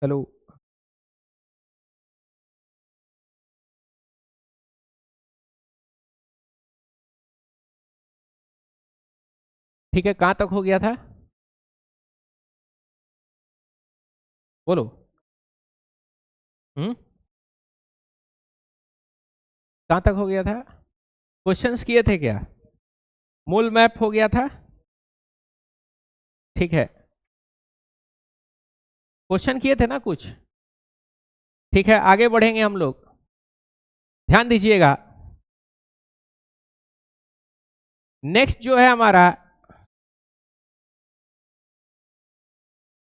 Hello. ठीक है, कहां तक हो गया था? बोलो। हम्म। कहां तक हो गया था? क्वेश्चंस किए थे क्या? मूल मैप हो गया था। ठीक है, क्वेश्चन किए थे ना कुछ। ठीक है, आगे बढ़ेंगे हम लोग। ध्यान दीजिएगा। नेक्स्ट जो है हमारा,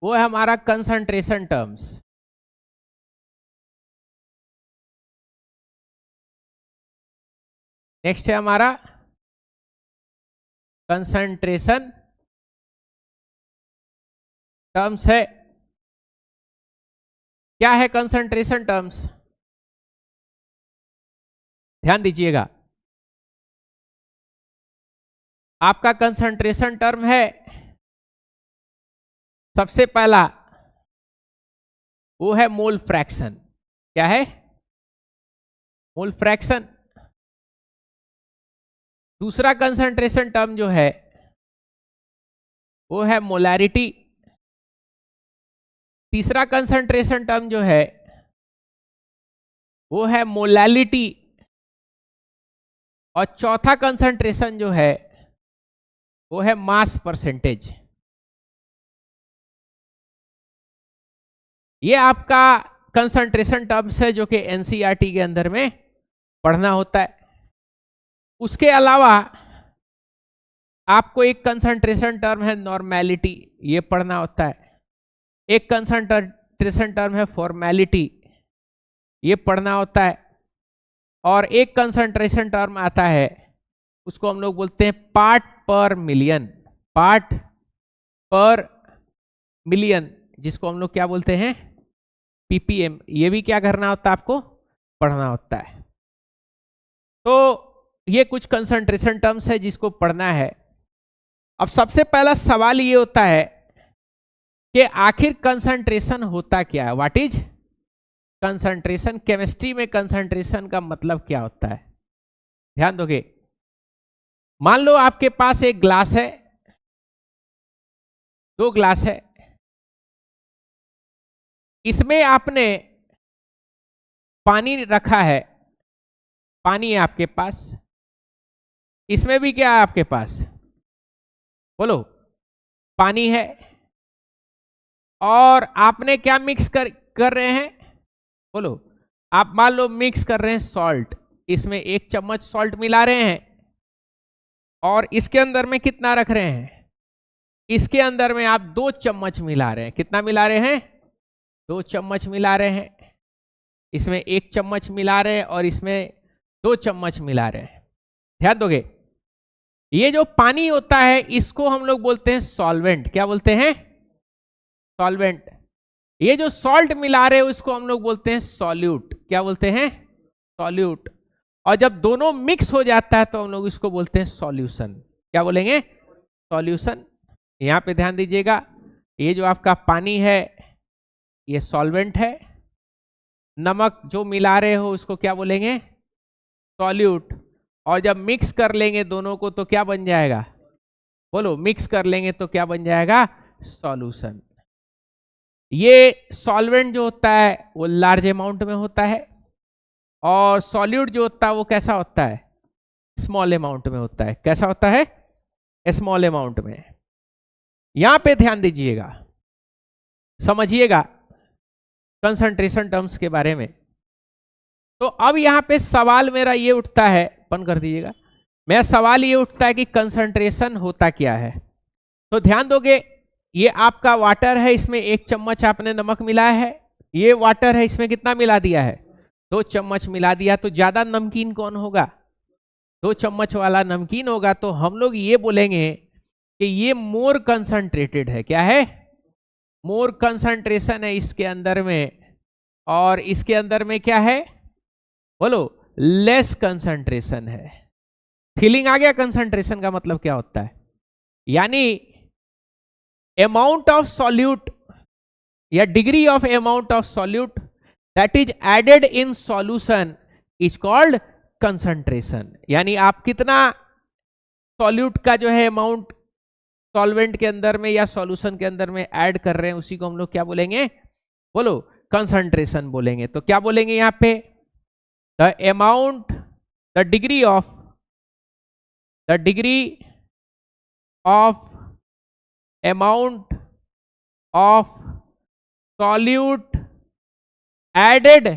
वो है हमारा कंसंट्रेशन टर्म्स। नेक्स्ट है हमारा कंसंट्रेशन टर्म्स है। क्या है कंसंट्रेशन टर्म्स? ध्यान दीजिएगा। आपका कंसंट्रेशन टर्म है, सबसे पहला वो है मोल फ्रैक्शन। क्या है? Mole fraction. दूसरा कंसंट्रेशन टर्म जो है वो है मोलैरिटी। तीसरा कंसंट्रेशन टर्म जो है वो है मोलैलिटी। और चौथा कंसंट्रेशन जो है वो है मास परसेंटेज। ये आपका कंसंट्रेशन टर्म्स है जो कि एनसीईआरटी के अंदर में पढ़ना होता है। उसके अलावा आपको एक कंसंट्रेशन टर्म है नॉर्मेलिटी, ये पढ़ना होता है। एक कंसंट्रेशन टर्म है फॉर्मेलिटी, ये पढ़ना होता है। और एक कंसंट्रेशन टर्म आता है, उसको हम लोग बोलते हैं पार्ट पर मिलियन। पार्ट पर मिलियन, जिसको हम लोग क्या बोलते हैं? पीपीएम। ये भी क्या करना होता है? आपको पढ़ना होता है। तो ये कुछ कंसंट्रेशन टर्म्स है जिसको पढ़ना है। अब सबसे पहला सवाल ये होता है कि आखिर कंसंट्रेशन होता क्या है? What is concentration? केमिस्ट्री में कंसंट्रेशन का मतलब क्या होता है? ध्यान दोगे। मान लो आपके पास एक ग्लास है, दो ग्लास है, इसमें आपने पानी रखा है। पानी है आपके पास, इसमें भी क्या है आपके पास? बोलो। पानी है। और आपने क्या मिक्स कर रहे हैं? बोलो। आप मान लो मिक्स कर रहे हैं सॉल्ट, इसमें 1 चम्मच सॉल्ट मिला रहे हैं। और इसके अंदर में कितना रख रहे हैं? इसके अंदर में आप 2 चम्मच मिला रहे हैं। कितना मिला रहे हैं? 2 चम्मच मिला रहे हैं। इसमें 1 चम्मच मिला रहे हैं और इसमें 2 चम्मच मिला रहे हैं। ध्यान दोगे। ये जो पानी होता है इसको हम लोग बोलते हैं सॉल्वेंट। क्या बोलते हैं? सॉल्वेंट। ये जो सॉल्ट मिला रहे हो इसको हम लोग बोलते हैं सॉल्यूट। क्या बोलते हैं? सॉल्यूट। और जब दोनों मिक्स हो जाता है तो हम लोग इसको बोलते हैं सॉल्यूशन। क्या बोलेंगे? सॉल्यूशन। यहां पे ध्यान दीजिएगा, ये जो आपका पानी है ये सॉल्वेंट है। नमक जो मिला रहे हो उसको क्या बोलेंगे? सॉल्यूट। और जब मिक्स कर लेंगे दोनों को तो क्या बन जाएगा? बोलो। मिक्स कर लेंगे तो क्या बन जाएगा? सॉल्यूशन। ये सॉल्वेंट जो होता है वो लार्ज अमाउंट में होता है, और सॉल्यूट जो होता है वो कैसा होता है? स्मॉल अमाउंट में होता है। कैसा होता है? स्मॉल अमाउंट में। यहां पे ध्यान दीजिएगा, समझिएगा कंसंट्रेशन टर्म्स के बारे में। तो अब यहां पे सवाल मेरा ये उठता है, बंद कर दीजिएगा। मेरा सवाल ये उठता है कि कंसंट्रेशन होता क्या है। तो ध्यान दोगे, ये आपका वाटर है, इसमें 1 चम्मच आपने नमक मिलाया है। ये वाटर है, इसमें कितना मिला दिया है? 2 चम्मच मिला दिया। तो ज्यादा नमकीन कौन होगा? 2 चम्मच वाला नमकीन होगा। तो हम लोग ये बोलेंगे कि ये मोर कंसंट्रेटेड है। क्या है? मोर कंसंट्रेशन है इसके अंदर में। और इसके अंदर में क्या है? बोलो। लेस कंसंट्रेशन है। फीलिंग आ गया कंसंट्रेशन का मतलब क्या होता है? यानी अमाउंट ऑफ सॉल्यूट या degree of amount of solute that is added in solution is called concentration. यानी आप कितना सॉल्यूट का जो है अमाउंट सॉल्वेंट के अंदर में या सॉल्यूशन के अंदर में ऐड कर रहे हैं, उसी को हम लोग क्या बोलेंगे, बोलो कंसंट्रेशन बोलेंगे। तो क्या बोलेंगे यहां पे, the amount, the degree of amount of solute added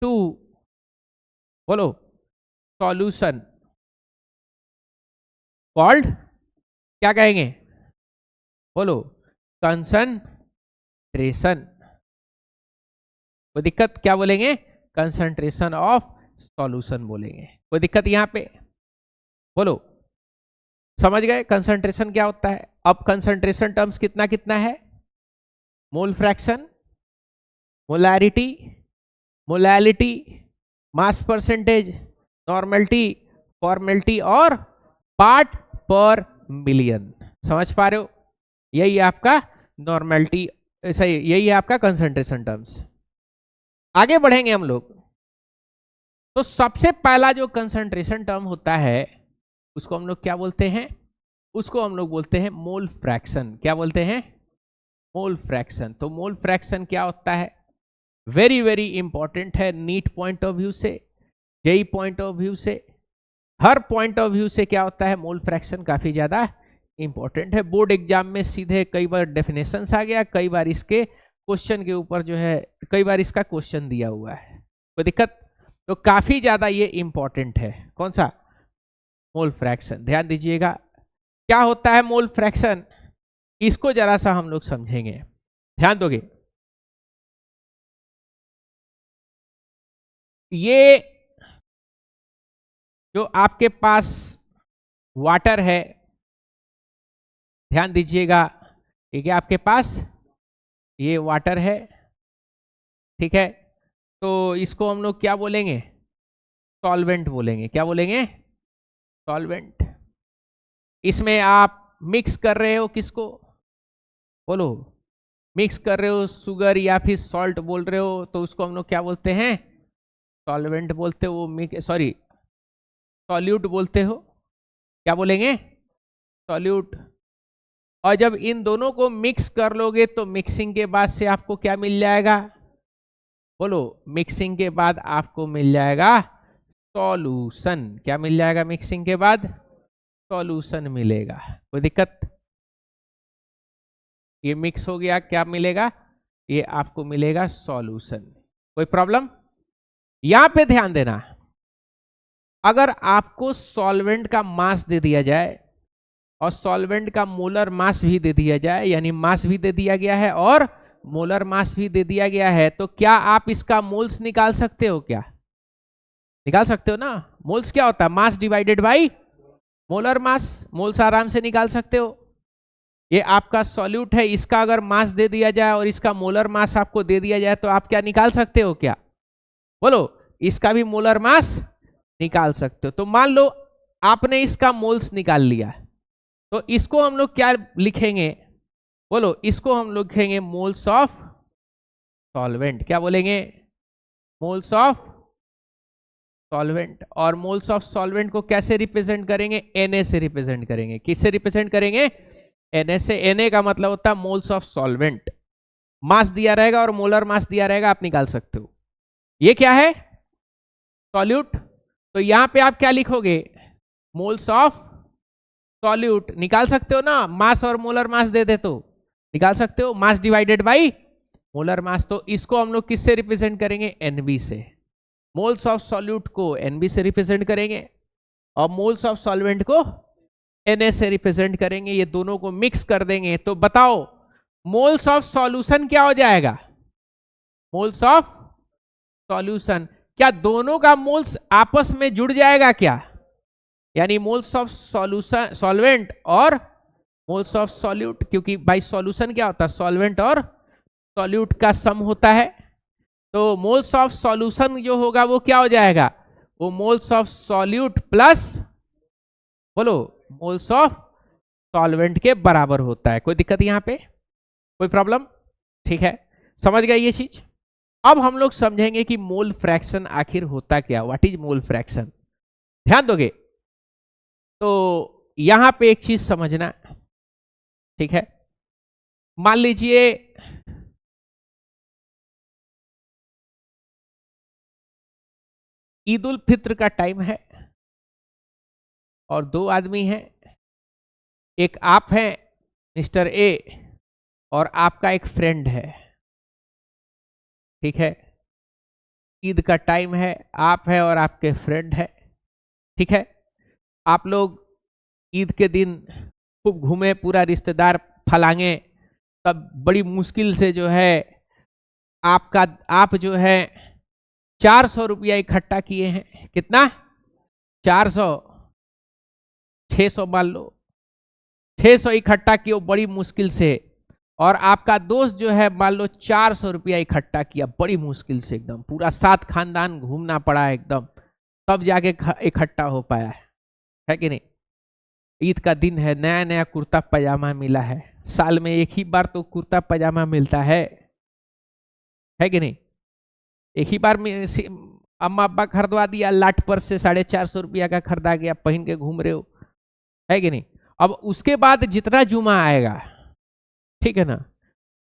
to, बोलो सॉल्यूशन कॉल्ड क्या कहेंगे, बोलो कंसंट्रेशन। कोई दिक्कत, क्या बोलेंगे, कंसंट्रेशन ऑफ सॉल्यूशन बोलेंगे। कोई दिक्कत यहां पे, बोलो समझ गए कंसंट्रेशन क्या होता है। अब कंसंट्रेशन टर्म्स कितना कितना है, mole fraction, molarity, molality, mass percentage, normality, formality और पार्ट पर मिलियन। समझ पा रहे हो, यही है आपका नॉर्मलिटी, सही, यही है आपका कंसंट्रेशन टर्म्स। आगे बढ़ेंगे हम लोग। तो सबसे पहला जो कंसंट्रेशन टर्म होता है उसको हम लोग क्या बोलते हैं, उसको हम लोग बोलते हैं मोल फ्रैक्शन। क्या बोलते हैं, मोल फ्रैक्शन। तो मोल फ्रैक्शन क्या होता है, वेरी वेरी इंपॉर्टेंट है, नीट पॉइंट ऑफ व्यू से, जेई पॉइंट ऑफ व्यू से, हर पॉइंट ऑफ व्यू से क्या होता है, मोल फ्रैक्शन काफी ज्यादा इंपॉर्टेंट है। बोर्ड एग्जाम में सीधे कई बार डेफिनेशंस आ गया, कई बार इसके क्वेश्चन के ऊपर जो है कई बार इसका क्वेश्चन दिया हुआ है। कोई दिक्कत, तो काफी ज्यादा ये इंपॉर्टेंट है। कौन सा, मोल फ्रैक्शन। ध्यान दीजिएगा क्या होता है मोल फ्रैक्शन, इसको जरा सा हम लोग समझेंगे, ध्यान दोगे। ये जो आपके पास वाटर है, ध्यान दीजिएगा, ठीक है, आपके पास ये वाटर है, ठीक है, तो इसको हम लोग क्या बोलेंगे, सॉल्वेंट बोलेंगे। क्या बोलेंगे, सॉल्वेंट। इसमें आप मिक्स कर रहे हो किसको, बोलो मिक्स कर रहे हो शुगर या फिर सॉल्ट बोल रहे हो, तो उसको हम लोग क्या बोलते हैं, सॉल्वेंट बोलते हो, सॉरी सॉल्यूट बोलते हो। क्या बोलेंगे, सॉल्यूट। और जब इन दोनों को मिक्स कर लोगे तो मिक्सिंग के बाद से आपको क्या मिल जाएगा, बोलो मिक्सिंग के बाद आपको मिल जाएगा सॉल्यूशन। क्या मिल जाएगा मिक्सिंग के बाद, सॉल्यूशन मिलेगा। कोई दिक्कत, ये मिक्स हो गया, क्या मिलेगा, ये आपको मिलेगा सॉल्यूशन। कोई प्रॉब्लम, यहां पे ध्यान देना, अगर आपको सॉल्वेंट का मास दे दिया जाए और सॉल्वेंट का मोलर मास भी दे दिया जाए, यानी मास भी दे दिया गया है और मोलर मास भी दे दिया गया है, तो क्या आप इसका मोल्स निकाल सकते हो, क्या निकाल सकते हो ना। मोल्स क्या होता है, mass divided by molar mass, moles आराम से निकाल सकते हो। ये आपका सॉल्यूट है, इसका अगर मास दे दिया जाए और इसका मोलर मास आपको दे दिया जाए तो आप क्या निकाल सकते हो, क्या बोलो, इसका भी मोलर मास निकाल सकते हो। तो मान लो आपने इसका मोल्स निकाल लिया, तो इसको हम लोग क्या लिखेंगे, बोलो इसको हम लोग लिखेंगे मोल्स ऑफ सॉल्वेंट। क्या बोलेंगे, मोल्स ऑफ सॉल्वेंट। और मोल्स ऑफ सॉल्वेंट को कैसे रिप्रेजेंट करेंगे, Na से रिप्रेजेंट करेंगे। किससे रिप्रेजेंट करेंगे, Na से। Na का मतलब होता है मोल्स ऑफ सॉल्वेंट, मास दिया रहेगा और मोलर मास दिया रहेगा, आप निकाल सकते हो। ये क्या है, सॉल्यूट। तो यहां पे आप क्या लिखोगे, मोल्स ऑफ सॉल्यूट, निकाल सकते हो ना, मास और मोलर मास दे दे तो निकाल सकते हो, mass divided by molar mass. तो इसको हम लोग किससे रिप्रेजेंट करेंगे, Nb से। मोल्स ऑफ सॉल्यूट को Nb से रिप्रेजेंट करेंगे और मोल्स ऑफ सॉल्वेंट को Na से रिप्रेजेंट करेंगे। ये दोनों को मिक्स कर देंगे तो बताओ मोल्स ऑफ सॉल्यूशन क्या हो जाएगा, मोल्स ऑफ सॉल्यूशन। क्या दोनों का मोल्स आपस में जुड़ जाएगा क्या, यानी मोल्स ऑफ सॉल्यूशन सॉल्वेंट और मोल्स ऑफ सॉल्यूट, क्योंकि बाई सॉल्यूशन क्या होता है, सॉल्वेंट और सॉल्यूट का सम होता है। तो मोल्स ऑफ सॉल्यूशन जो होगा वो क्या हो जाएगा, वो मोल्स ऑफ सॉल्यूट प्लस, बोलो मोल्स ऑफ सॉल्वेंट के बराबर होता है। कोई दिक्कत यहां पे, कोई प्रॉब्लम, ठीक है, समझ गए ये चीज। अब हम लोग समझेंगे कि मोल फ्रैक्शन आखिर होता क्या, व्हाट इज मोल फ्रैक्शन। ध्यान दोगे तो यहां पे एक चीज समझना, ठीक है। मान लीजिए ईद उल फित्र का टाइम है और दो आदमी हैं, एक आप हैं मिस्टर ए और आपका एक फ्रेंड है, ठीक है। ईद का टाइम है, आप है और आपके फ्रेंड है, ठीक है। आप लोग ईद के दिन खूब घूमे, पूरा रिश्तेदार फलांगे, तब बड़ी मुश्किल से जो है आप जो है 400 रुपया इकट्ठा किए हैं। कितना? 400, 600 मान लो, 600 इकट्ठा किए बड़ी मुश्किल से। और आपका दोस्त जो है मान लो 400 रुपया इकट्ठा किया बड़ी मुश्किल से, एकदम पूरा 7 खानदान घूमना पड़ा एकदम, तब जाके इकट्ठा हो पाया है कि नहीं। ईद का दिन है, नया नया कुर्ता पजामा मिला है, साल में एक ही बार तो कुर्ता पजामा मिलता है कि नहीं। एक ही बार में अम्मा अब्बा खरीदवा दिया, लाट पर से 450 रुपया का खरीदा गया, पहन के घूम रहे हो, है कि नहीं। अब उसके बाद जितना जुमा आएगा, ठीक है ना,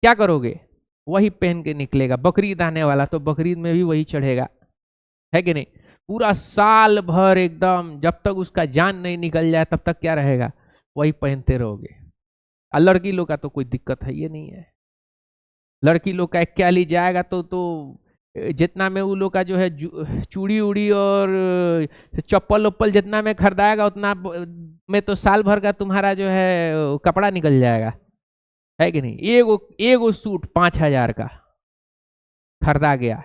क्या करोगे? वही पहन के निकलेगा। बकरीद आने वाला तो बकरीद में भी वही चढ़ेगा, है कि नहीं। पूरा साल भर एकदम, जब तक उसका जान नहीं निकल जाए तब तक क्या रहेगा, वही पहनते रहोगे। और लड़की लोग का तो कोई दिक्कत है ये नहीं है। लड़की लोग का क्या ली जाएगा तो जितना में वो लोग का जो है चूड़ी उड़ी और चप्पल उप्पल जितना में खरीदाएगा उतना में तो साल भर का तुम्हारा जो है कपड़ा निकल जाएगा, है कि नहीं। एगो सूट 5000 का खरीदा गया,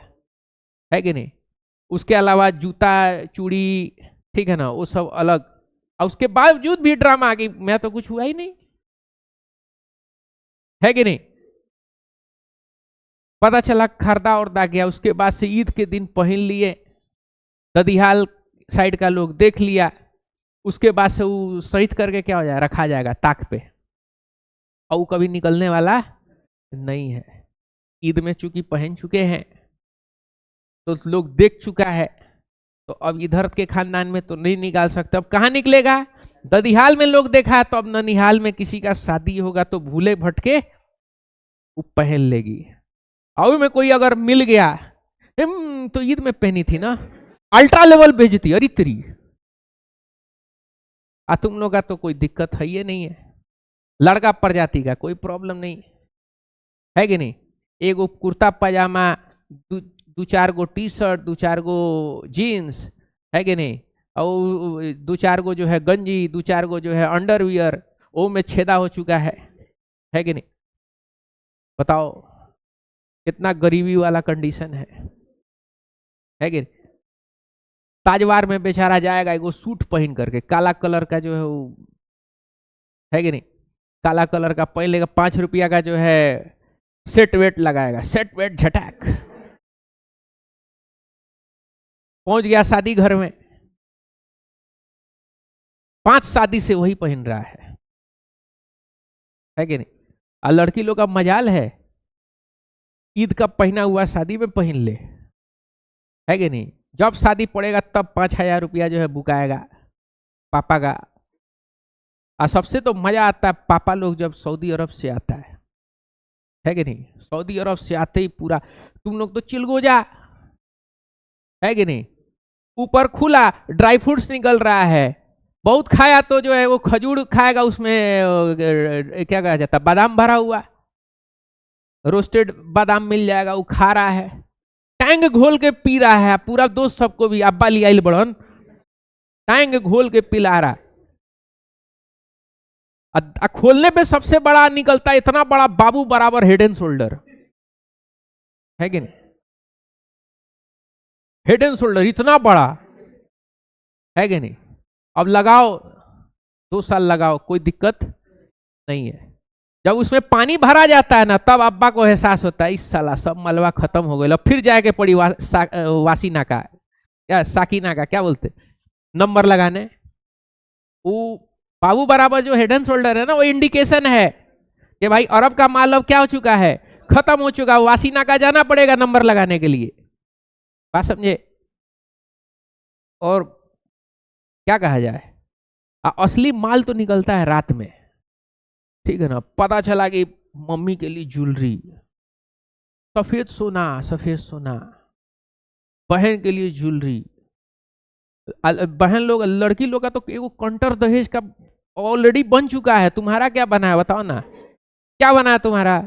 है कि नहीं। उसके अलावा जूता चूड़ी, ठीक है ना, वो सब अलग। और उसके बावजूद भी ड्रामा आ गई, मैं तो कुछ हुआ ही नहीं, है कि नहीं। पता चला खरीदा और दा गया, उसके बाद से ईद के दिन पहन लिए, ददिहाल साइड का लोग देख लिया, उसके बाद से वो सहित करके क्या हो जाएगा, रखा जाएगा ताक पे, और वो कभी निकलने वाला नहीं है। ईद में चूंकि पहन चुके हैं तो लोग देख चुका है, तो अब इधर के खानदान में तो नहीं निकाल सकते। अब कहाँ निकलेगा? ददिहाल में लोग देखा, तो अब ननिहाल में किसी का शादी होगा तो भूले भटके वो पहन लेगी। और में कोई अगर मिल गया, तो ईद में पहनी थी ना, अल्ट्रा लेवल भेजती, अरे तेरी। तुम लोग का तो कोई दिक्कत है ये नहीं है, लड़का प्रजाति का कोई प्रॉब्लम नहीं है कि नहीं। एगो कुर्ता पजामा, दो चार गो टी शर्ट, दो चार गो जीन्स, है कि नहीं, और दो चार गो जो है गंजी, दो चार गो जो है अंडरवियर, वो में छेदा हो चुका है कि नहीं। बताओ कितना गरीबी वाला कंडीशन है कि नहीं। ताजवार में बेचारा जाएगा एगो सूट पहन करके, काला कलर का जो है वो, है कि नहीं, काला कलर का पहन लेगा, 5 रुपया का जो है सेट वेट लगाएगा, सेट वेट झटाक, पहुंच गया शादी घर में, 5 शादी से वही पहन रहा है कि नहीं। और लड़की लोग का मजाल है, ईद का पहना हुआ शादी में पहन ले, है कि नहीं। जब शादी पड़ेगा तब 5000 रुपया जो है बुकाएगा पापा का। और सबसे तो मजा आता है पापा लोग जब सऊदी अरब से आता है कि नहीं। सऊदी अरब से आते ही पूरा तुम लोग तो चिलगोजा, है कि नहीं, ऊपर खुला ड्राई फ्रूट्स निकल रहा है, बहुत खाया तो जो है वो खजूर खाएगा, उसमें क्या कहा जाता है, बादाम भरा हुआ, रोस्टेड बादाम मिल जाएगा, वो खा रहा है, टैंग घोल के पी रहा है, पूरा दोस्त सबको भी अब्बा लिया बड़न टैंग घोल के पिला रहा। खोलने पे सबसे बड़ा निकलता है, इतना बड़ा बाबू बराबर हेड एंड शोल्डर, है कि नहीं। हेड एंड शोल्डर इतना बड़ा, है कि नहीं। अब लगाओ 2 साल लगाओ, कोई दिक्कत नहीं है। जब उसमें पानी भरा जाता है ना, तब अब्बा को एहसास होता है इस साला सब मलबा खत्म हो गया, फिर जाके पड़ी वासी नाका, क्या साकी नाका क्या बोलते, नंबर लगाने। वो बाबू बराबर जो हेड एंड शोल्डर है ना, वो इंडिकेशन है कि भाई अरब का माल अब क्या हो चुका है, खत्म हो चुका, वासीना का जाना पड़ेगा नंबर लगाने के लिए। बात समझे? और क्या कहा जाए, असली माल तो निकलता है रात में, ठीक है ना। पता चला कि मम्मी के लिए ज्वेलरी, सफेद सोना, सफेद सोना, बहन के लिए ज्वेलरी। बहन लोग, लड़की लोग का तो एगो कंटर दहेज का ऑलरेडी बन चुका है। तुम्हारा क्या बना है बताओ ना, क्या बना है तुम्हारा?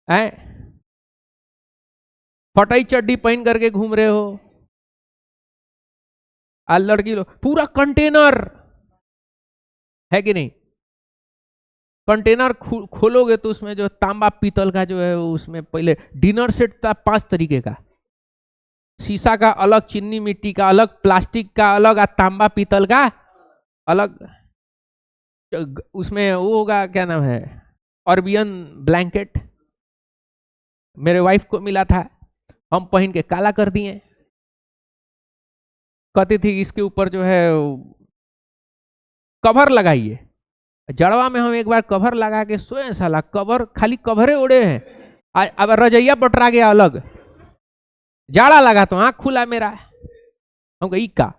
है फटाई चड्डी पहन करके घूम रहे हो। लड़की लोग पूरा कंटेनर, है कि नहीं? कंटेनर खोलोगे तो उसमें जो तांबा पीतल का जो है, उसमें पहले डिनर सेट था 5 तरीके का, शीशा का अलग, चीनी मिट्टी का अलग, प्लास्टिक का अलग, तांबा पीतल का अलग। उसमें वो होगा, क्या नाम है, ऑर्बियन ब्लैंकेट, मेरे वाइफ को मिला था, हम पहन के काला कर दिए। कहती थी इसके ऊपर जो है कवर लगाइए। जड़वा में हम एक बार कवर लगा के सोए, साला कवर, खाली कवरे उड़े हैं। अब रजैया बटरा गया अलग, जाड़ा लगा तो आंख खुला मेरा, हम कही का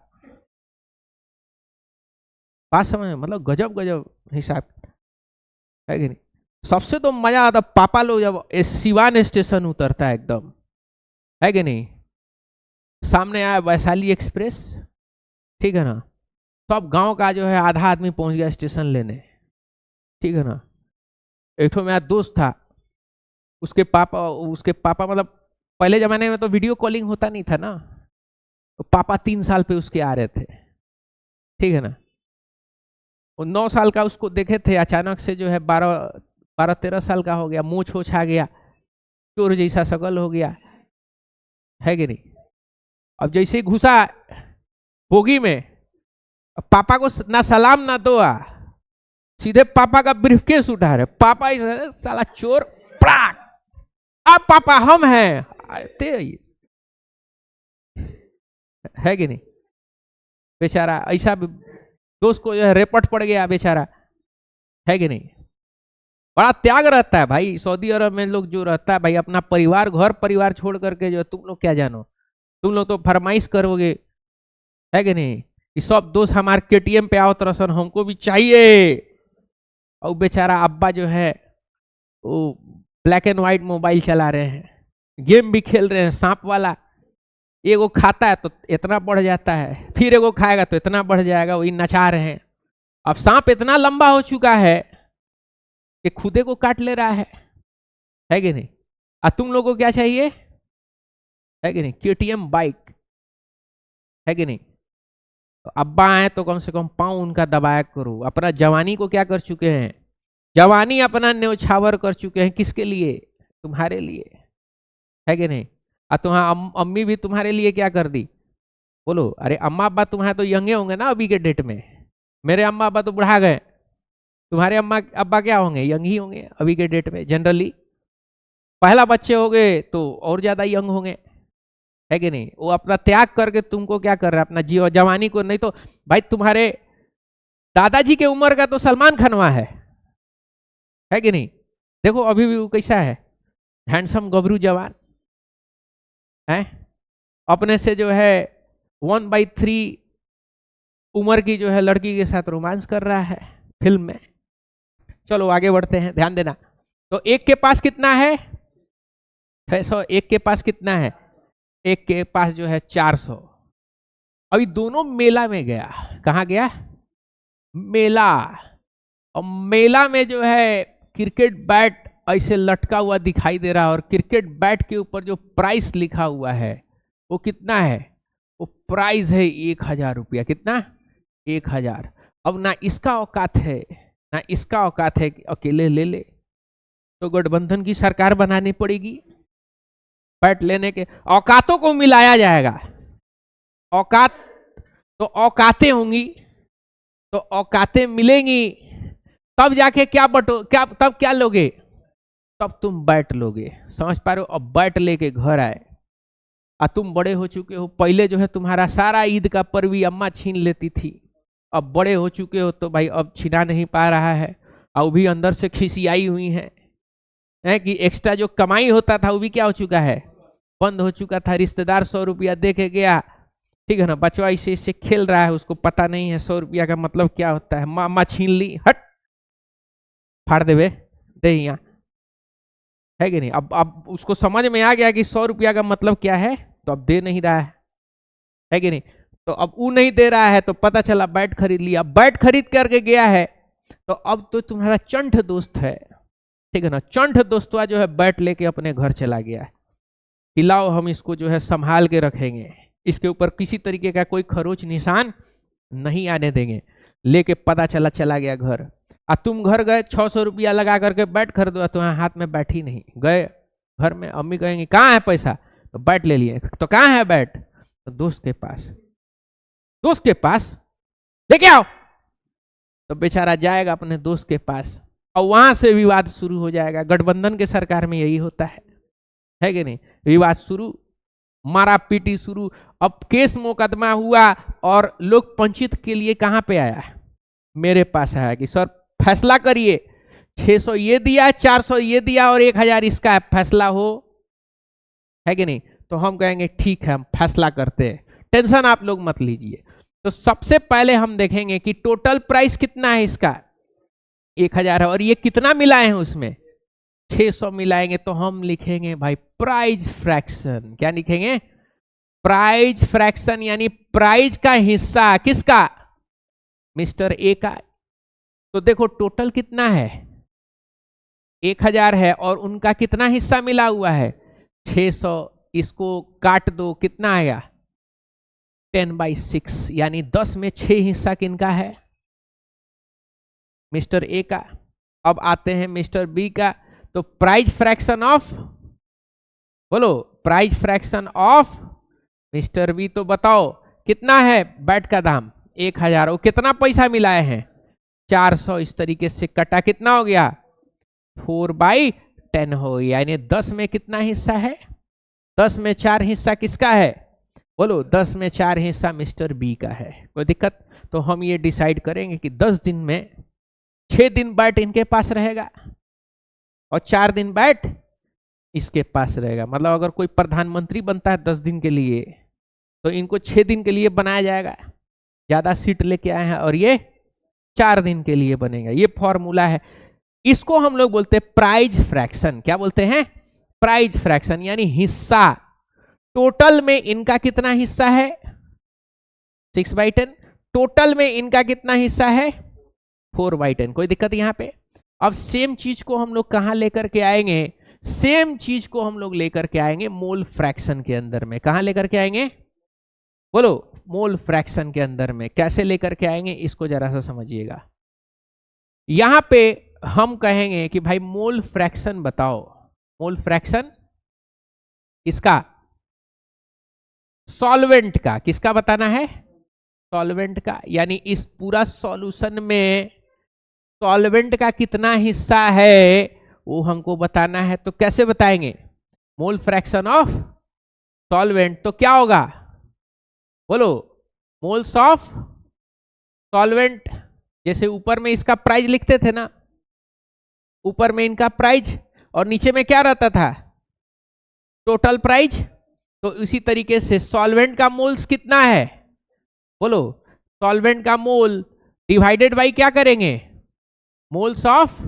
बात समझ, मतलब गजब गजब हिसाब है कि नहीं। सबसे तो मजा आता पापा लोग जब सिवान स्टेशन उतरता है एकदम, है कि नहीं, सामने आया वैशाली एक्सप्रेस, ठीक है ना, सब गांव का जो है आधा आदमी पहुंच गया स्टेशन लेने, ठीक है ना। एक तो मेरा दोस्त था, उसके पापा मतलब पहले जमाने में तो वीडियो कॉलिंग होता नहीं था ना, तो पापा 3 साल पे उसके आ रहे थे, ठीक है ना। वो 9 साल का उसको देखे थे, अचानक से जो है 12-13 साल का हो गया, मूछ होछ आ गया, चोर जैसा शकल हो गया, है कि नहीं। अब जैसे ही घुसा बोगी में, पापा को ना सलाम ना दुआ, सीधे पापा का ब्रीफकेस उठा रहे। पापा इस साला चोर, पड़ाक, अब पापा हम हैं, है कि नहीं। बेचारा ऐसा दोस्त को जो है रेपट पड़ गया बेचारा, है कि नहीं। बड़ा त्याग रहता है भाई सऊदी अरब में लोग जो रहता है भाई, अपना परिवार, घर परिवार छोड़ करके, जो तुम लोग क्या जानो, तुम लोग तो फरमाइश करोगे, है कि नहीं, कि सब दोस्त हमारे केटीएम पे आओ तरसन, हमको भी चाहिए। और बेचारा अब्बा जो है वो ब्लैक एंड व्हाइट मोबाइल चला रहे हैं, गेम भी खेल रहे हैं सांप वाला। एगो खाता है तो इतना बढ़ जाता है, फिर एगो खाएगा तो इतना बढ़ जाएगा, वही नचा रहे हैं। अब सांप इतना लंबा हो चुका है कि खुदे को काट ले रहा है कि नहीं। और तुम लोगों को क्या चाहिए, है कि नहीं, केटीएम बाइक, है कि नहीं। तो अब्बा आए तो कम से कम पाँव उनका दबाया करो। अपना जवानी को क्या कर चुके हैं, जवानी अपना न्यौछावर कर चुके हैं, किसके लिए, तुम्हारे लिए, है कि नहीं। और तुम्हारा अम्मी भी तुम्हारे लिए क्या कर दी, बोलो। अरे अम्मा अब्बा तुम्हारे तो यंगे होंगे ना अभी के डेट में, मेरे अम्मा अब्बा तो बुढ़ा गए, तुम्हारे अम्मा अब्बा क्या होंगे, यंग ही होंगे अभी के डेट में जनरली। पहला बच्चे हो गए तो और ज्यादा यंग होंगे, है कि नहीं। वो अपना त्याग करके तुमको क्या कर रहा है, अपना जीवन जवानी को। नहीं तो भाई तुम्हारे दादाजी के उम्र का तो सलमान खानवा है कि नहीं। देखो अभी भी वो कैसा है, हैंडसम गबरू जवान है, अपने से जो है 1/3 उम्र की जो है लड़की के साथ रोमांस कर रहा है फिल्म में। चलो आगे बढ़ते हैं, ध्यान देना। तो एक के पास कितना है 600, एक के पास कितना है, एक के पास जो है 400। अभी दोनों मेला में गया, कहाँ गया, मेला। और मेला में जो है क्रिकेट बैट ऐसे लटका हुआ दिखाई दे रहा है, और क्रिकेट बैट के ऊपर जो प्राइस लिखा हुआ है वो कितना है, वो प्राइस है 1000 रुपया। कितना, 1000। अब ना इसका औकात है ना इसका औकात है कि अकेले ले ले, तो गठबंधन की सरकार बनानी पड़ेगी, बैट लेने के औकातों को मिलाया जाएगा। औकात तो औकातें होंगी, तो औकातें मिलेंगी, तब जाके क्या तब क्या लोगे, तब तुम बैट लोगे, समझ पा रहे हो। अब बैट लेके घर आए, और तुम बड़े हो चुके हो। पहले जो है तुम्हारा सारा ईद का पर्व अम्मा छीन लेती थी, अब बड़े हो चुके हो तो भाई अब छिना नहीं पा रहा है, और भी अंदर से खिसियाई हुई है, है कि एक्स्ट्रा जो कमाई होता था वो भी क्या हो चुका है, बंद हो चुका था। रिश्तेदार 100 रुपया दे के गया, ठीक है ना, बचवा इसे इससे खेल रहा है, उसको पता नहीं है 100 रुपया का मतलब क्या होता है। मामा छीन ली, हट, फाड़ देवे, दे यहाँ, है कि नहीं। अब उसको समझ में आ गया कि 100 रुपया का मतलब क्या है, तो अब दे नहीं रहा है कि नहीं। तो अब वो नहीं दे रहा है तो पता चला बैट खरीद लिया, बैट खरीद करके गया है, तो अब तो तुम्हारा चंठ दोस्त है, ठीक है ना, चंठ दोस्तवा जो है बैट लेके अपने घर चला गया है, हिलाओ हम इसको जो है संभाल के रखेंगे, इसके ऊपर किसी तरीके का कोई खरोच निशान नहीं आने देंगे। लेके पता चला चला गया घर, आ तुम घर गए 600 रुपया लगा करके बैट खरीदो, तुम्हारे हाथ में बैट ही नहीं, गए घर में अम्मी कहेंगे कहाँ है पैसा, तो बैट ले लिए, तो कहाँ है बैट, तो दोस्त के पास, दोस्त के पास लेके आओ, तो बेचारा जाएगा अपने दोस्त के पास और वहां से विवाद शुरू हो जाएगा। गठबंधन के सरकार में यही होता है कि नहीं, विवाद शुरू, मारा पीटी शुरू। अब केस मुकदमा हुआ और लोग पंचित के लिए कहां पे आया, मेरे पास आया कि सर फैसला करिए, 600 ये दिया, 400 ये दिया और 1000 इसका फैसला हो, है कि नहीं। तो हम कहेंगे ठीक है, हम फैसला करते हैं, टेंशन आप लोग मत लीजिए। तो सबसे पहले हम देखेंगे कि टोटल प्राइस कितना है इसका, 1000 है, और ये कितना मिलाए हैं उसमें 600 मिलाएंगे, तो हम लिखेंगे भाई प्राइज फ्रैक्शन। क्या लिखेंगे, प्राइज फ्रैक्शन, यानी प्राइज का हिस्सा किसका, मिस्टर ए का। तो देखो टोटल कितना है, 1000 है और उनका कितना हिस्सा मिला हुआ है 600, इसको काट दो, कितना आएगा 10/6, यानी 10 में 6 हिस्सा किनका है, मिस्टर ए का। अब आते हैं मिस्टर बी का, तो प्राइज फ्रैक्शन ऑफ, बोलो prize fraction of mister B, तो बताओ कितना है बैट का दाम 1000, वो कितना पैसा मिलाए हैं 400, इस तरीके से कटा, कितना हो गया 4/10 हो गया, यानी 10 में कितना हिस्सा है, 10 में 4 हिस्सा किसका है, बोलो 10 में 4 हिस्सा मिस्टर बी का है। कोई दिक्कत, तो हम ये डिसाइड करेंगे कि 10 दिन में 6 दिन बैट इनके पास रहेगा और 4 दिन बैट इसके पास रहेगा। मतलब अगर कोई प्रधानमंत्री बनता है 10 दिन के लिए, तो इनको 6 दिन के लिए बनाया जाएगा, ज्यादा सीट लेके आए हैं, और ये 4 दिन के लिए बनेगा। ये फॉर्मूला है, इसको हम लोग बोलते हैं प्राइज फ्रैक्शन। क्या बोलते हैं, प्राइज फ्रैक्शन, यानी हिस्सा। टोटल में इनका कितना हिस्सा है 6/10, टोटल में इनका कितना हिस्सा है 4/10। कोई दिक्कत यहां पे। अब सेम चीज को हम लोग कहां लेकर के आएंगे, सेम चीज को हम लोग लेकर के आएंगे मोल फ्रैक्शन के अंदर में। कहां लेकर के आएंगे, बोलो मोल फ्रैक्शन के अंदर में। कैसे लेकर के आएंगे इसको जरा सा समझिएगा। यहां पे हम कहेंगे कि भाई मोल फ्रैक्शन बताओ, मोल फ्रैक्शन इसका सॉल्वेंट का, किसका बताना है, सॉल्वेंट का, यानी इस पूरा सॉल्यूशन में सॉल्वेंट का कितना हिस्सा है वो हमको बताना है। तो कैसे बताएंगे, मोल फ्रैक्शन ऑफ सॉल्वेंट, तो क्या होगा, बोलो मोल्स ऑफ सॉल्वेंट। जैसे ऊपर में इसका प्राइस लिखते थे ना, ऊपर में इनका प्राइस और नीचे में क्या रहता था, टोटल प्राइस। तो इसी तरीके से सॉल्वेंट का मोल्स कितना है, बोलो सॉल्वेंट का मोल डिवाइडेड बाई क्या करेंगे, मोल्स ऑफ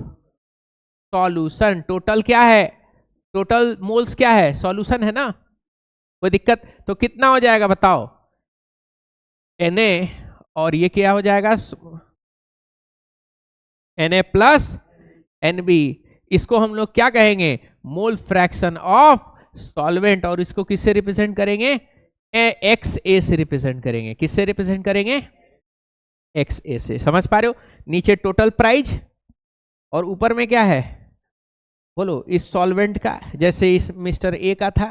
सॉल्यूशन। टोटल क्या है, टोटल मोल्स क्या है, सॉल्यूशन है ना। कोई दिक्कत, तो कितना हो जाएगा बताओ, Na, और ये क्या हो जाएगा Na प्लस Nb। इसको हम लोग क्या कहेंगे, मोल फ्रैक्शन ऑफ सॉल्वेंट, और इसको किससे रिप्रेजेंट करेंगे, XA से रिप्रेजेंट करेंगे। किससे रिप्रेजेंट करेंगे, XA से। समझ पा रहे हो, नीचे टोटल प्राइस और ऊपर में क्या है, बोलो इस सॉल्वेंट का, जैसे इस मिस्टर ए का था।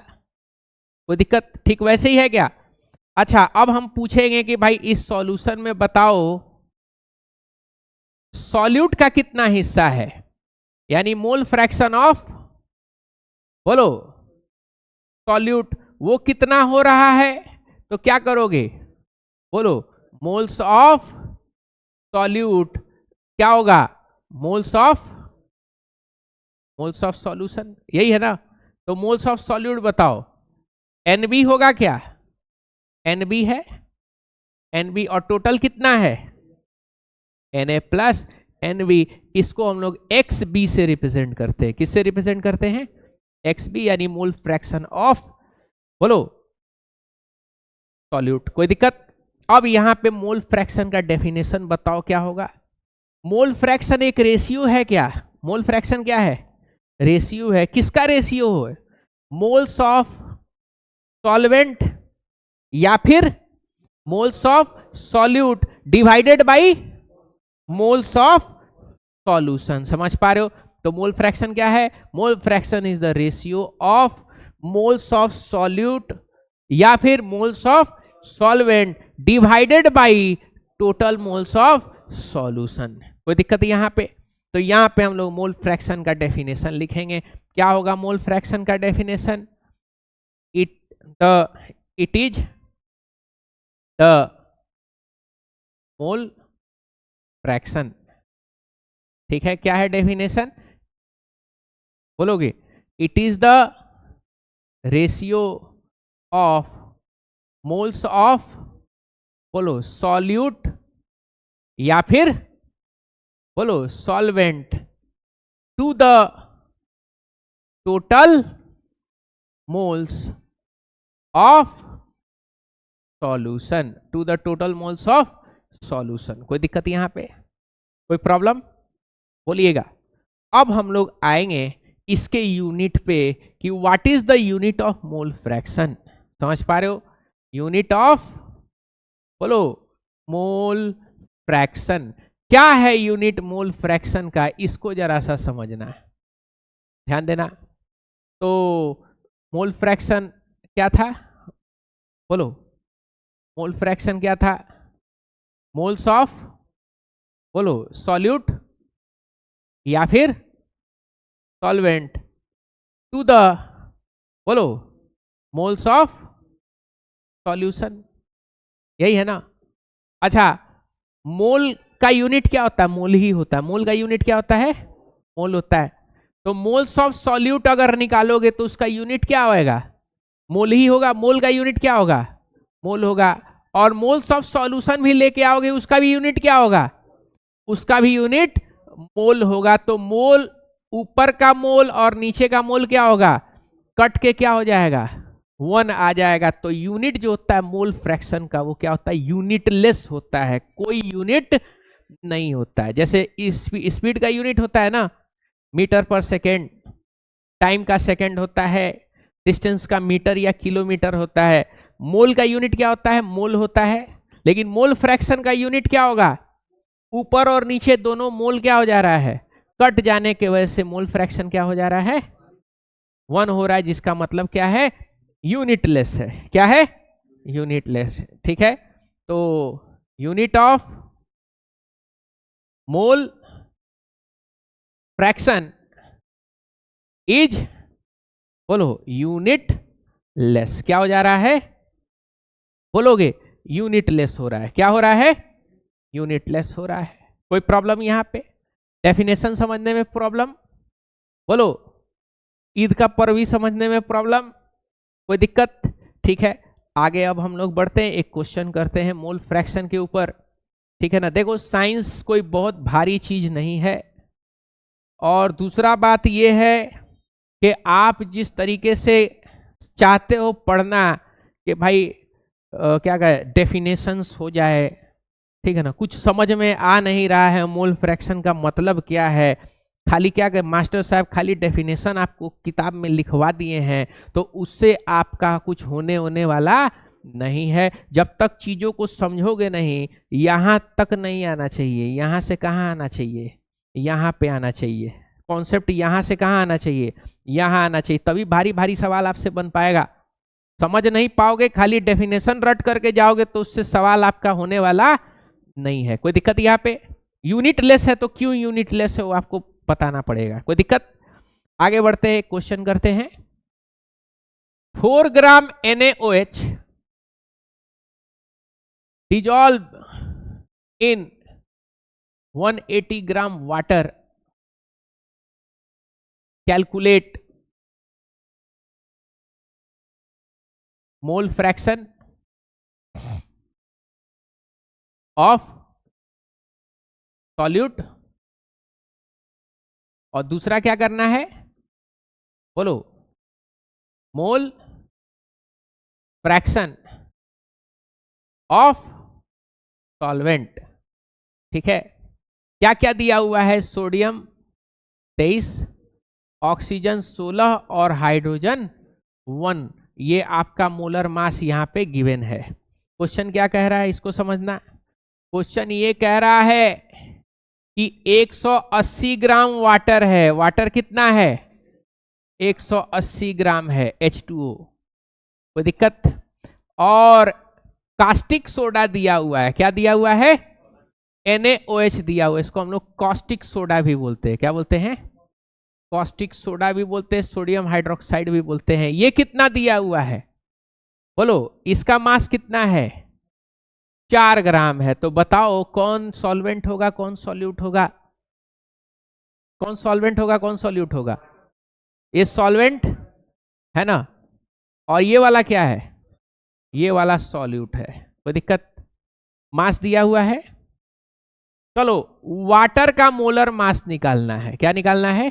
कोई दिक्कत, ठीक वैसे ही है क्या। अच्छा, अब हम पूछेंगे कि भाई इस सॉल्यूशन में बताओ सॉल्यूट का कितना हिस्सा है, यानी मोल फ्रैक्शन ऑफ, बोलो सॉल्यूट वो कितना हो रहा है। तो क्या करोगे, बोलो मोल्स ऑफ सॉल्यूट क्या होगा, moles of, moles of solution, यही है ना। तो मोल्स ऑफ सॉल्यूट बताओ, NB होगा क्या, NB है, NB और टोटल कितना है Na प्लस NB। इसको हम लोग XB से रिप्रेजेंट करते हैं, किससे रिप्रेजेंट करते हैं, XB यानी मोल फ्रैक्शन ऑफ, बोलो, सॉल्यूट। कोई दिक्कत। अब यहां पे मोल फ्रैक्शन का डेफिनेशन बताओ क्या होगा। मोल फ्रैक्शन एक रेशियो है क्या, मोल फ्रैक्शन क्या है, रेशियो है। किसका रेशियो है, मोल्स ऑफ सॉल्वेंट या फिर moles of solute divided by moles of solution. समझ पा रहे हो। तो मोल फ्रैक्शन क्या है, mole fraction is the ratio of moles of solute या फिर moles of solvent divided by total moles of solution. कोई दिक्कत यहां पे। तो यहां पे हम लोग मोल फ्रैक्शन का डेफिनेशन लिखेंगे। क्या होगा मोल फ्रैक्शन का definition, it is the mole fraction. ठीक है, क्या है डेफिनेशन, बोलोगे, it is the ratio of moles of, बोलो, सॉल्यूट या फिर बोलो solvent to the total moles of solution, to the total moles of solution. कोई दिक्कत यहां पे, कोई प्रॉब्लम, बोलिएगा। अब हम लोग आएंगे इसके यूनिट पे कि what is the unit of mole fraction. समझ पा रहे हो, यूनिट ऑफ, बोलो, मोल फ्रैक्शन। क्या है यूनिट मोल फ्रैक्शन का, इसको जरा सा समझना है, ध्यान देना। तो मोल फ्रैक्शन क्या था, बोलो, मोल फ्रैक्शन क्या था, मोल्स ऑफ, बोलो, सॉल्यूट या फिर सॉल्वेंट टू द, बोलो, मोल्स ऑफ सॉल्यूशन, यही है ना। अच्छा, मोल का यूनिट क्या होता है, मोल ही होता है। मोल का यूनिट क्या होता है, मोल होता है। तो मोल्स ऑफ सॉल्यूट अगर निकालोगे तो उसका यूनिट क्या होगा, मोल ही होगा। मोल का यूनिट क्या होगा, मोल होगा। और मोल्स ऑफ सॉल्यूशन भी लेके आओगे, उसका भी यूनिट क्या होगा, उसका भी यूनिट मोल होगा। तो मोल, ऊपर का मोल और नीचे का मोल क्या होगा, कट के क्या हो जाएगा, 1 आ जाएगा। तो यूनिट जो होता है मोल फ्रैक्शन का, वो क्या होता है, यूनिटलेस होता है, कोई यूनिट नहीं होता है। जैसे स्पीड का यूनिट होता है ना, मीटर पर सेकेंड, टाइम का सेकेंड होता है, डिस्टेंस का मीटर या किलोमीटर होता है। मोल का यूनिट क्या होता है, मोल होता है। लेकिन मोल फ्रैक्शन का यूनिट क्या होगा, ऊपर और नीचे दोनों मोल क्या हो जा रहा है, कट जाने के वजह से मोल फ्रैक्शन क्या हो जा रहा है, 1 हो रहा है। जिसका मतलब क्या है, यूनिटलेस है। क्या है, यूनिटलेस। ठीक है। तो unit of mole fraction is, बोलो, यूनिट लेस। क्या हो जा रहा है, बोलोगे, यूनिटलेस हो रहा है। क्या हो रहा है, यूनिटलेस हो रहा है। कोई प्रॉब्लम यहां पे, डेफिनेशन समझने में प्रॉब्लम, बोलो, ईद का पर्व भी समझने में प्रॉब्लम, कोई दिक्कत। ठीक है, आगे अब हम लोग बढ़ते हैं, एक क्वेश्चन करते हैं मोल फ्रैक्शन के ऊपर। ठीक है ना। देखो, साइंस कोई बहुत भारी चीज नहीं है। और दूसरा बात यह है कि आप जिस तरीके से चाहते हो पढ़ना कि भाई क्या कहे, डेफिनेशंस हो जाए, ठीक है ना, कुछ समझ में आ नहीं रहा है मोल फ्रैक्शन का मतलब क्या है, खाली क्या कहे मास्टर साहब, खाली डेफिनेशन आपको किताब में लिखवा दिए हैं, तो उससे आपका कुछ होने वाला नहीं है। जब तक चीजों को समझोगे नहीं, यहां तक नहीं आना चाहिए। यहां से कहां आना चाहिए, यहां पे आना चाहिए। कॉन्सेप्ट यहां से कहां आना चाहिए, यहां आना चाहिए। तभी भारी भारी सवाल आपसे बन पाएगा। समझ नहीं पाओगे, खाली डेफिनेशन रट करके जाओगे, तो उससे सवाल आपका होने वाला नहीं है। कोई दिक्कत यहाँ पे, यूनिटलेस है तो क्यों यूनिटलेस है वो आपको बताना पड़ेगा। कोई दिक्कत। आगे बढ़ते हैं, क्वेश्चन करते हैं। 4 ग्राम NaOH dissolve in 180 gram water calculate mole fraction of solute, और दूसरा क्या करना है बोलो, मोल फ्रैक्शन ऑफ सॉल्वेंट। ठीक है, क्या क्या दिया हुआ है, सोडियम 23, ऑक्सीजन 16 और हाइड्रोजन 1। ये आपका मोलर मास यहां पे गिवन है। क्वेश्चन क्या कह रहा है इसको समझना। क्वेश्चन ये कह रहा है कि 180 ग्राम वाटर है, वाटर कितना है 180 ग्राम है H2O, कोई दिक्कत। और कास्टिक सोडा दिया हुआ है, क्या दिया हुआ है NaOH दिया हुआ है, इसको हम लोग कॉस्टिक सोडा भी बोलते हैं। क्या बोलते हैं, कॉस्टिक सोडा भी बोलते हैं, सोडियम हाइड्रोक्साइड भी बोलते हैं। ये कितना दिया हुआ है बोलो, इसका मास कितना है 4 ग्राम है। तो बताओ कौन सॉल्वेंट होगा कौन सॉल्यूट होगा, कौन सॉल्वेंट होगा कौन सॉल्यूट होगा, ये सॉल्वेंट है ना, और ये वाला क्या है, ये वाला सॉल्यूट है। कोई दिक्कत, मास दिया हुआ है। चलो वाटर का मोलर मास निकालना है, क्या निकालना है,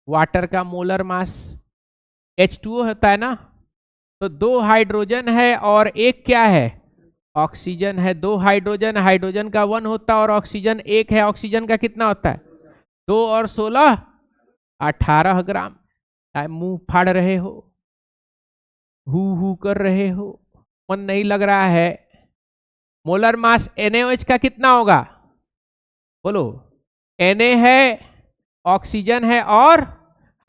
वाटर का मोलर मास। H2O होता है ना, तो 2 हाइड्रोजन है और एक क्या है ऑक्सीजन है। 2 हाइड्रोजन, हाइड्रोजन का 1 होता है और ऑक्सीजन 1 है। ऑक्सीजन का कितना होता है 2 और 16 18 ग्राम। मुंह फाड़ रहे हो, हु कर रहे हो, मन नहीं लग रहा है। मोलर मास NaOH का कितना होगा बोलो, Na है, ऑक्सीजन है और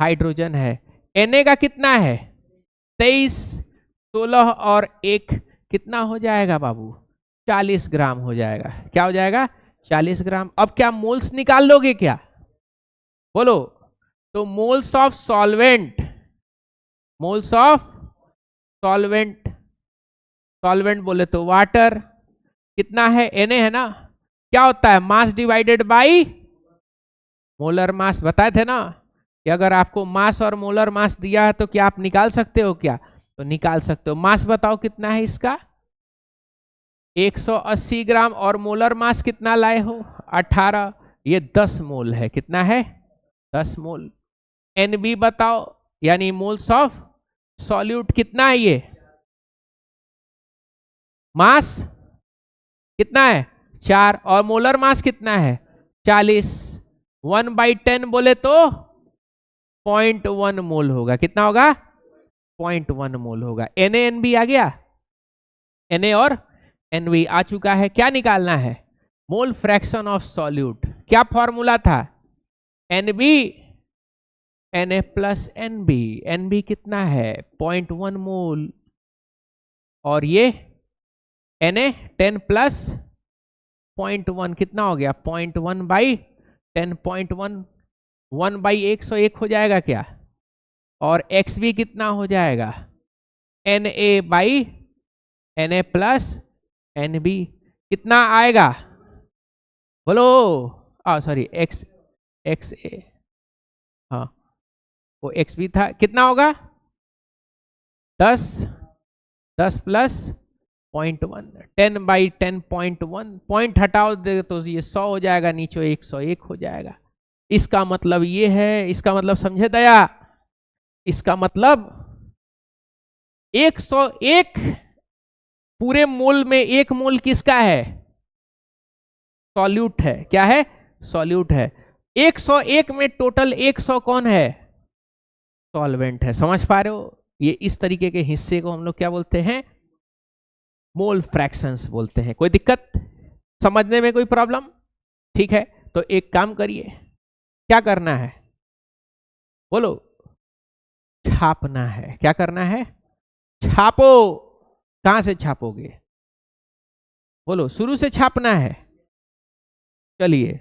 हाइड्रोजन है। Na का कितना है 23, 16 और 1 कितना हो जाएगा बाबू 40 ग्राम हो जाएगा। क्या हो जाएगा 40 ग्राम। अब क्या मोल्स निकाल लोगे क्या बोलो, तो moles of solvent, moles of solvent, solvent बोले तो वाटर कितना है Na है ना, क्या होता है mass divided by molar mass. बताए थे ना कि अगर आपको मास और मोलर मास दिया है तो क्या आप निकाल सकते हो, क्या तो निकाल सकते हो। मास बताओ कितना है इसका 180 ग्राम, और मोलर मास कितना लाए हो 18, ये 10 मोल है। कितना है 10 मोल। Nb बताओ, यानी मोल्स ऑफ सॉल्यूट कितना है, ये मास कितना है 4 और मोलर मास कितना है 40। 1/10 बोले तो 0.1 मोल होगा। कितना होगा 0.1 मोल होगा। NaNb आ गया, Na और Nb आ चुका है। क्या निकालना है मोल फ्रैक्शन ऑफ सॉल्यूट। क्या फॉर्मूला था Nb Na plus Nb, Nb कितना है 0.1 मोल, और ये Na 10 प्लस 0.1 कितना हो गया 0.1/10, 1/101 हो जाएगा क्या, और Xb कितना हो जाएगा Na प्लस Nb कितना आएगा बोलो, सॉरी XA, हाँ वो Xb था, कितना होगा 10 प्लस 0.1, 10/10 0.1, पॉइंट हटाओ दे तो ये 100 हो जाएगा, नीचे 101 हो जाएगा। इसका मतलब ये है, इसका मतलब समझे दया, इसका मतलब 101 पूरे मोल में 1 मोल किसका है सॉल्यूट है। क्या है सॉल्यूट है। 101 में टोटल 100 कौन है सॉल्वेंट है। समझ पा रहे हो, ये इस तरीके के हिस्से को हम लोग क्या बोलते हैं मोल फ्रैक्शंस बोलते हैं। कोई दिक्कत समझने में, कोई प्रॉब्लम, ठीक है। तो एक काम करिए, क्या करना है बोलो, छापना है। क्या करना है छापो। कहां से छापोगे बोलो, शुरू से छापना है। चलिए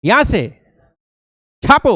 यहां से छापो।